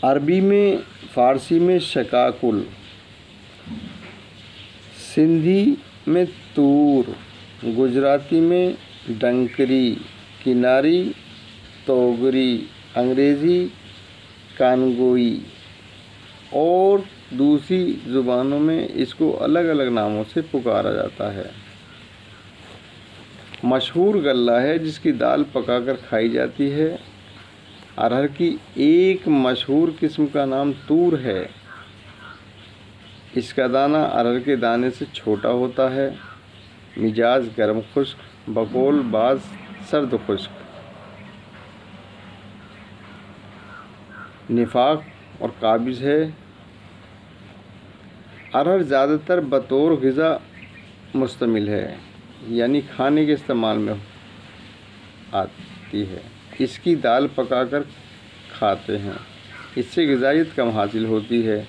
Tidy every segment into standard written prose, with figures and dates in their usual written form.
عربی میں، فارسی میں شکاکل، سندھی میں تور، گجراتی میں ڈنکری، کناری توگری، انگریزی کانگوئی اور دوسری زبانوں میں اس کو الگ الگ ناموں سے پکارا جاتا ہے۔ مشہور غلہ ہے جس کی دال پکا کر کھائی جاتی ہے۔ ارہر کی ایک مشہور قسم کا نام تور ہے۔ اس کا دانہ ارہر کے دانے سے چھوٹا ہوتا ہے۔ مزاج گرم خشک، بقول بعض سرد خشک۔ نفاق اور قابض ہے۔ ارہر زیادہ تر بطور غذا مستعمل ہے، یعنی کھانے کے استعمال میں آتی ہے۔ اس کی دال پکا کر کھاتے ہیں۔ اس سے غذائیت کم حاصل ہوتی ہے،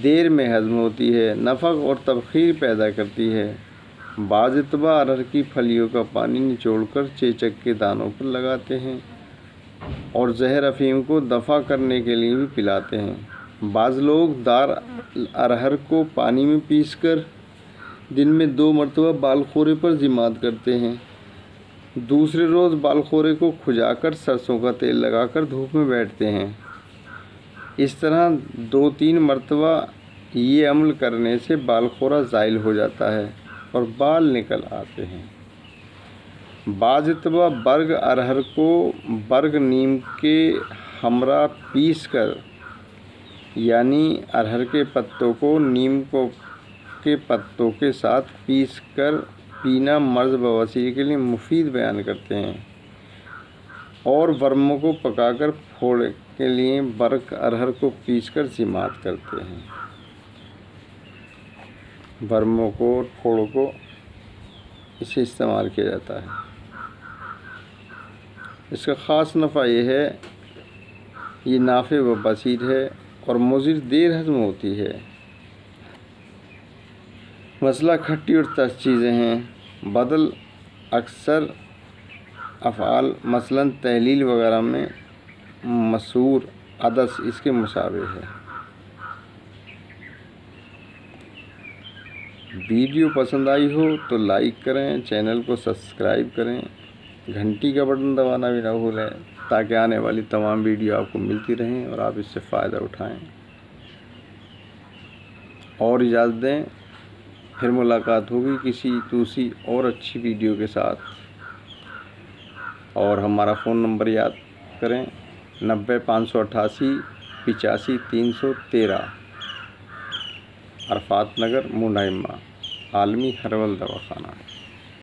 دیر میں ہضم ہوتی ہے، نفق اور تبخیر پیدا کرتی ہے۔ بعض اتباع ارہر کی پھلیوں کا پانی نچوڑ کر چیچک کے دانوں پر لگاتے ہیں اور زہر افیون کو دفع کرنے کے لیے بھی پلاتے ہیں۔ بعض لوگ دار ارہر کو پانی میں پیس کر دن میں 2 مرتبہ بالخورے پر ضماد کرتے ہیں۔ دوسرے روز بالخورے کو کھجا کر سرسوں کا تیل لگا کر دھوپ میں بیٹھتے ہیں۔ اس طرح 2-3 مرتبہ یہ عمل کرنے سے بالخورہ زائل ہو جاتا ہے اور بال نکل آتے ہیں۔ بعض اتباع برگ ارہر کو برگ نیم کے ہمراہ پیس کر، یعنی ارہر کے پتوں کو نیم کے پتوں کے ساتھ پیس کر پینا مرض بواسیر کے لیے مفید بیان کرتے ہیں، اور ورموں کو پکا کر پھوڑے کے لیے برگ ارہر کو پیس کر ضماد کرتے ہیں۔ ورموں کو اور پھوڑوں کو اسے استعمال کیا جاتا ہے۔ اس کا خاص نفع یہ ہے، یہ نافع و بصیر ہے اور مضر دیر ہضم ہوتی ہے۔ مسئلہ کھٹی اور ترش چیزیں ہیں۔ بدل اکثر افعال مثلاً تحلیل وغیرہ میں مسور عدس اس کے مشابہ ہے۔ ویڈیو پسند آئی ہو تو لائک کریں، چینل کو سبسکرائب کریں، گھنٹی کا بٹن دبانا بھی نہ بھولیں تاکہ آنے والی تمام ویڈیو آپ کو ملتی رہیں اور آپ اس سے فائدہ اٹھائیں۔ اور اجازت دیں، پھر ملاقات ہوگی کسی دوسری اور اچھی ویڈیو کے ساتھ۔ اور ہمارا فون نمبر یاد کریں، 90 588 85 313، عرفات نگر، مونڈھا، عالمی ہربل دواخانہ۔